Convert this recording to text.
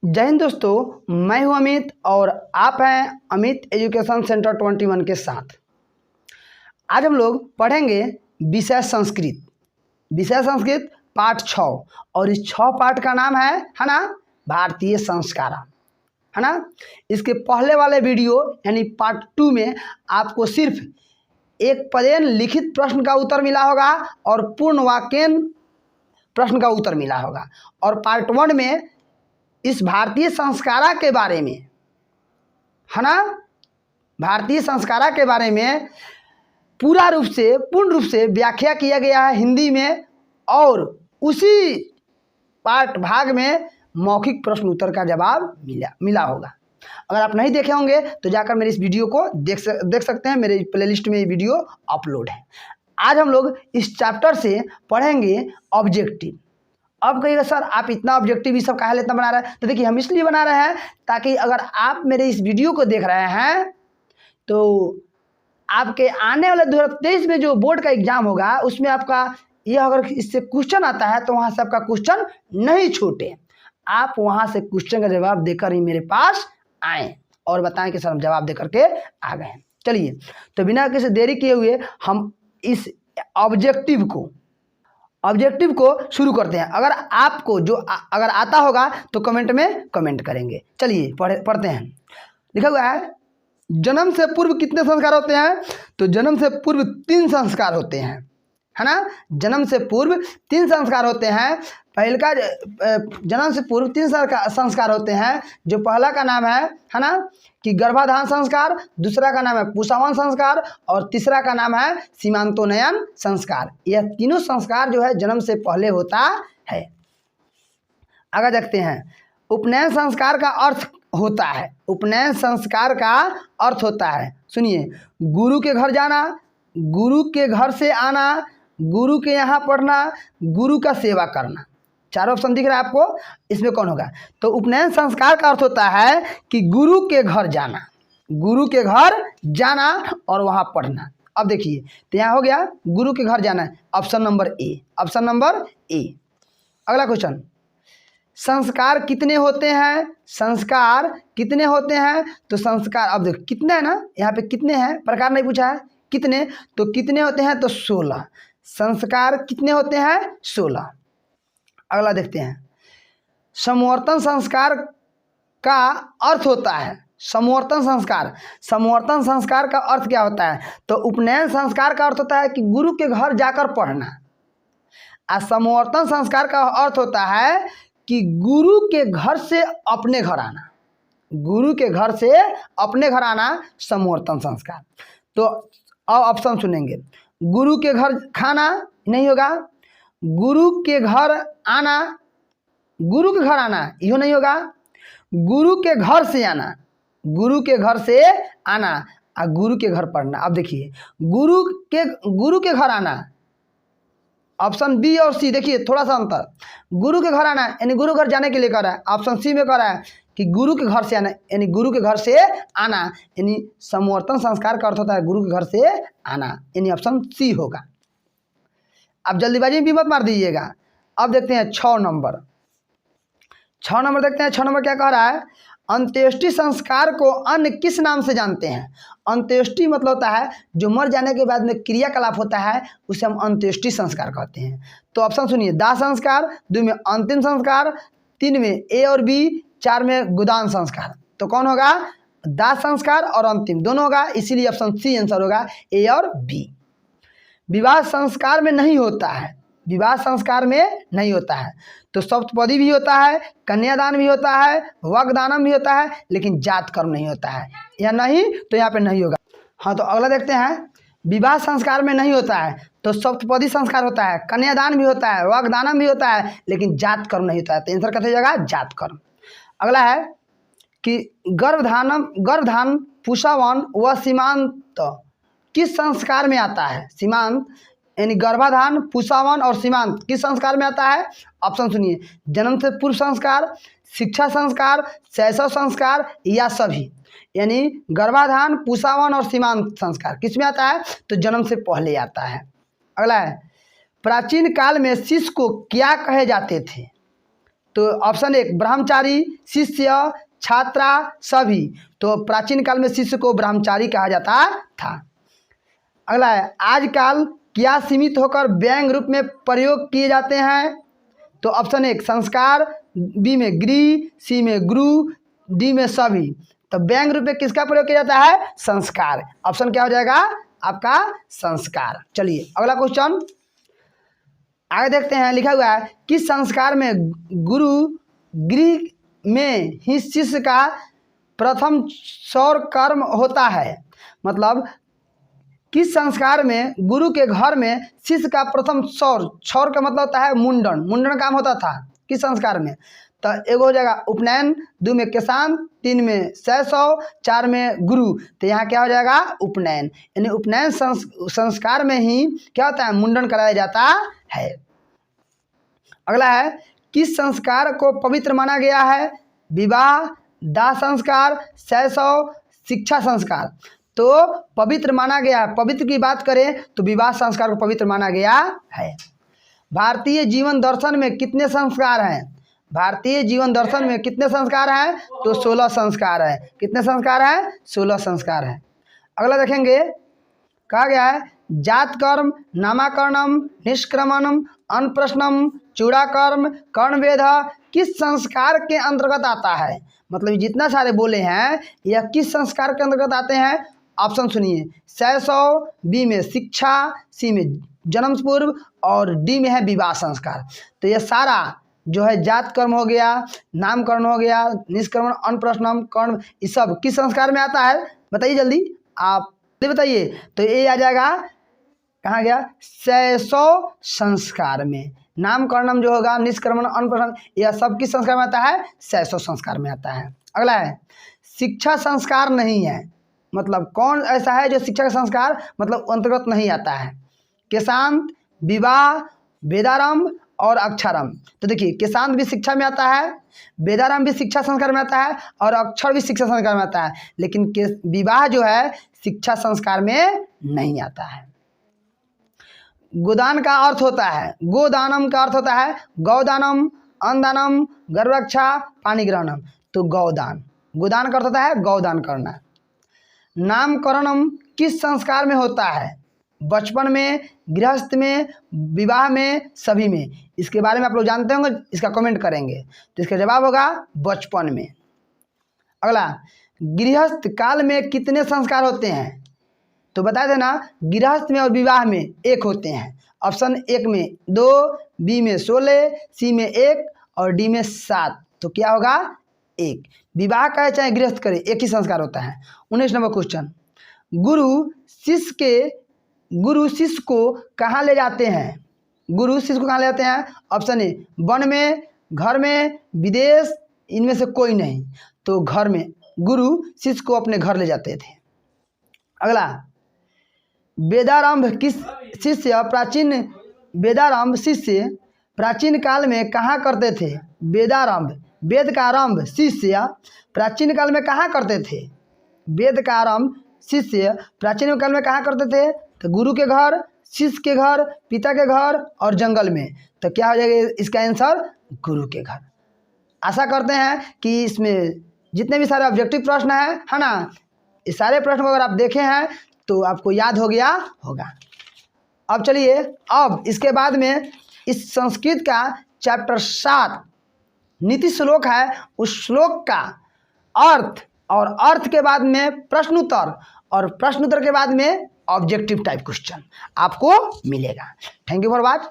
जय हिंद दोस्तों, मैं हूं अमित और आप हैं अमित एजुकेशन सेंटर 21 के साथ। आज हम लोग पढ़ेंगे विषय संस्कृत पाठ 6 और इस 6 पाठ का नाम है ना भारतीय संस्कार, है ना। इसके पहले वाले वीडियो यानी पार्ट 2 में आपको सिर्फ एक पदेन लिखित प्रश्न का उत्तर मिला होगा और पूर्ण वाक्यन प्रश्न का उत्तर मिला होगा, और पार्ट 1 में इस भारतीय संस्कारा के बारे में, है ना, भारतीय संस्कारा के बारे में पूर्ण रूप से व्याख्या किया गया है हिंदी में, और उसी पाठ भाग में मौखिक प्रश्न उत्तर का जवाब मिला होगा। अगर आप नहीं देखे होंगे तो जाकर मेरे इस वीडियो को देख सकते हैं, मेरे प्लेलिस्ट में ये वीडियो अपलोड है। आज हम लोग इस चैप्टर से पढ़ेंगे ऑब्जेक्टिव। अब कहिएगा सर आप इतना ऑब्जेक्टिव ये सब काहे इतना बना रहे हैं, तो देखिए हम इसलिए बना रहे हैं ताकि अगर आप मेरे इस वीडियो को देख रहे हैं तो आपके आने वाले 2023 में जो बोर्ड का एग्जाम होगा उसमें आपका यह अगर इससे क्वेश्चन आता है तो वहाँ से आपका क्वेश्चन नहीं छूटे, आप वहाँ से क्वेश्चन का जवाब देकर ही मेरे पास आएँ और बताएं कि सर हम जवाब देकर के आ गए हैं। चलिए तो बिना किसी देरी किए हुए हम इस ऑब्जेक्टिव को शुरू करते हैं। अगर आपको अगर आता होगा तो कमेंट में कमेंट करेंगे। चलिए पढ़ते हैं। लिखा हुआ है जन्म से पूर्व कितने संस्कार होते हैं, तो जन्म से पूर्व 3 संस्कार होते हैं, है ना। जन्म से पूर्व 3 संस्कार होते हैं। पहले का जन्म से पूर्व 3 संस्कार होते हैं, जो पहला का नाम है ना कि गर्भाधान संस्कार, दूसरा का नाम है पुंसवन संस्कार और तीसरा का नाम है सीमांतोन्नयन संस्कार। यह तीनों संस्कार जो है जन्म से पहले होता है। आगे देखते हैं। उपनयन संस्कार का अर्थ होता है, उपनयन संस्कार का अर्थ होता है, सुनिए, गुरु के घर जाना, गुरु के घर से आना, गुरु के यहाँ पढ़ना, गुरु का सेवा करना। 4 ऑप्शन दिख रहा है आपको, इसमें कौन होगा? तो उपनयन संस्कार का अर्थ होता है कि गुरु के घर जाना, गुरु के घर जाना और वहाँ पढ़ना। अब देखिए तो यहाँ हो गया गुरु के घर जाना, ऑप्शन नंबर ए। अगला क्वेश्चन, संस्कार कितने होते हैं? संस्कार कितने होते हैं? तो संस्कार, अब देखो कितने है ना, यहाँ पे कितने हैं, प्रकार नहीं पूछा है, कितने, तो कितने होते हैं तो 16। संस्कार कितने होते हैं? 16। अगला देखते हैं। समवर्तन संस्कार का अर्थ होता है, समवर्तन संस्कार का अर्थ क्या होता है? तो उपनयन संस्कार का अर्थ होता है कि गुरु के घर जाकर पढ़ना, और समवर्तन संस्कार का अर्थ होता है कि गुरु के घर से अपने घर आना, गुरु के घर से अपने घर आना समवर्तन संस्कार। तो अब ऑप्शन सुनेंगे। गुरु के घर खाना नहीं होगा, गुरु के घर आना यो नहीं होगा, गुरु के घर से आना और गुरु के घर पढ़ना। अब देखिए गुरु के घर आना, ऑप्शन बी और सी, देखिए थोड़ा सा अंतर। गुरु के घर आना यानी गुरु घर जाने के लिए कह रहा है, ऑप्शन सी में कह रहा है कि गुरु के घर से आना, यानी गुरु के घर से आना, यानी समवर्तन संस्कार का अर्थ होता है गुरु के घर से आना, यानी ऑप्शन सी होगा। अब जल्दीबाजी में भी मत मार दीजिएगा। अब देखते हैं 6 नंबर देखते हैं। 6 नंबर क्या कह रहा है? अंत्येष्टि संस्कार को अन्य किस नाम से जानते हैं? अंत्येष्टि मतलब होता है जो मर जाने के बाद में क्रियाकलाप होता है, उसे हम अंत्येष्टि संस्कार कहते हैं। तो ऑप्शन सुनिए, दाह संस्कार, 2 में अंतिम संस्कार, 3 में ए और बी, 4 में गुदान संस्कार। तो कौन होगा? दाह संस्कार और अंतिम दोनों होगा, इसीलिए ऑप्शन सी आंसर होगा, ए और बी। विवाह संस्कार में नहीं होता है, विवाह संस्कार में नहीं होता है, तो सप्तपदी भी होता है, कन्यादान भी होता है, वाग्दानम भी होता है, लेकिन जात कर्म नहीं होता है, या नहीं तो यहाँ पे नहीं होगा। हाँ, तो अगला देखते हैं। विवाह संस्कार में नहीं होता है तो सप्तपदी संस्कार होता है, कन्यादान भी होता है, वाग्दानम भी होता है, लेकिन जात कर्म नहीं होता है, तो आंसर कैसे जाएगा? जात कर्म। अगला है कि गर्भधान, पुंसवन व सीमांत किस संस्कार में आता है? सीमांत यानी गर्भाधान, पुंसवन और सीमांत किस संस्कार में आता है? ऑप्शन सुनिए, जन्म से पूर्व संस्कार, शिक्षा संस्कार, शैशव संस्कार या सभी। यानी गर्भाधान, पुंसवन और सीमांत संस्कार किस में आता है? तो जन्म से पहले आता है। अगला है प्राचीन काल में शिष्य को क्या कहे जाते थे? तो ऑप्शन 1 ब्रह्मचारी, शिष्य, छात्रा, सभी। तो प्राचीन काल में शिष्य को ब्रह्मचारी कहा जाता था। अगला है आजकल क्या सीमित होकर व्यंग रूप में प्रयोग किए जाते हैं? तो ऑप्शन 1 संस्कार, बी में गृह, सी में गुरु, डी में सभी। तो व्यंग रूप में किसका प्रयोग किया जाता है? संस्कार। ऑप्शन क्या हो जाएगा आपका? संस्कार। चलिए अगला क्वेश्चन आगे देखते हैं। लिखा हुआ है किस संस्कार में गुरु गृह में ही शिष्य का प्रथम सौर कर्म होता है? मतलब किस संस्कार में गुरु के घर में शिष्य का प्रथम सौर का मतलब होता है मुंडन काम होता था किस संस्कार में? तो एगो हो जाएगा उपनयन, 2 में केशांत, 3 में शैशव, 4 में गुरु। तो यहाँ क्या हो जाएगा? उपनयन। यानी उपनयन संस्कार में ही क्या होता है? मुंडन कराया जाता है। अगला है किस संस्कार को पवित्र माना गया है? विवाह, दाह संस्कार, शैशव, शिक्षा संस्कार। तो पवित्र माना गया। पवित्र की बात करें तो विवाह संस्कार को पवित्र माना गया है। भारतीय जीवन दर्शन में कितने संस्कार हैं? भारतीय जीवन दर्शन में कितने संस्कार हैं? तो 16 संस्कार है। कितने संस्कार हैं? 16 संस्कार है। अगला देखेंगे, कहा गया है जात कर्म, नामाकरणम, निष्क्रमणम, अनप्रश्नम, चूड़ाकर्म, कर्णवेद किस संस्कार के अंतर्गत आता है? मतलब जितना सारे बोले हैं यह किस संस्कार के अंतर्गत आते हैं? ऑप्शन सुनिए, शैशव, बी में शिक्षा, सी में जन्म पूर्व और डी में है विवाह संस्कार। तो यह सारा जो है जात कर्म हो गया, नामकरण हो गया, निष्क्रमण, अनप्रश्नम, कर्ण, ये सब किस संस्कार में आता है? बताइए जल्दी, आप बताइए। तो ये आ जाएगा, कहाँ गया? शैशव संस्कार में। नामकरणम जो होगा, निष्क्रमण, अनप्रश्नम, यह सब किस संस्कार में आता है? शैशव संस्कार में आता है। अगला है शिक्षा संस्कार नहीं है। मतलब कौन ऐसा है जो शिक्षा का संस्कार मतलब अंतर्गत नहीं आता है? केशांत, विवाह, वेदारंभ और अक्षरम। तो देखिए केशांत भी शिक्षा में आता है, वेदारंभ भी शिक्षा संस्कार में आता है और अक्षर भी शिक्षा संस्कार में आता है, लेकिन विवाह जो है शिक्षा संस्कार में नहीं आता है। गोदान का अर्थ होता है, गोदानम का अर्थ होता है गौदानम, अन्नदानम, गर्भरक्षा, पानी ग्रहणम। तो गौदान, गोदान का अर्थ होता है गौदान करना। नामकरणम किस संस्कार में होता है? बचपन में, गृहस्थ में, विवाह में, सभी में। इसके बारे में आप लोग जानते होंगे, इसका कमेंट करेंगे। तो इसका जवाब होगा बचपन में। अगला, गृहस्थ काल में कितने संस्कार होते हैं? तो बता देना, गृहस्थ में और विवाह में 1 होते हैं। ऑप्शन 1 में 2, बी में 16, सी में 1 और डी में 7। तो क्या होगा? 1। विवाह करे चाहे गृहस्थ करे, एक ही संस्कार होता है। 19 नंबर क्वेश्चन, गुरु शिष्य को कहाँ ले जाते हैं? गुरु शिष्य को कहाँ ले जाते हैं? ऑप्शन ए वन में, घर में, विदेश, इनमें से कोई नहीं। तो घर में गुरु शिष्य को अपने घर ले जाते थे। अगला, वेदारंभ शिष्य प्राचीन काल में कहाँ करते थे? वेदारंभ, वेद का आरंभ शिष्य प्राचीन काल में कहाँ करते थे? वेद का आरंभ शिष्य प्राचीन काल में कहाँ करते थे? तो गुरु के घर, शिष्य के घर, पिता के घर और जंगल में। तो क्या हो जाएगा इसका आंसर? गुरु के घर। आशा करते हैं कि इसमें जितने भी सारे ऑब्जेक्टिव प्रश्न है ना, इस सारे प्रश्न को अगर आप देखे हैं तो आपको याद हो गया होगा। अब चलिए, अब इसके बाद में इस संस्कृत का चैप्टर 7 नीति श्लोक है, उस श्लोक का अर्थ और अर्थ के बाद में प्रश्नोत्तर और प्रश्नोत्तर के बाद में ऑब्जेक्टिव टाइप क्वेश्चन आपको मिलेगा। Thank you for watch.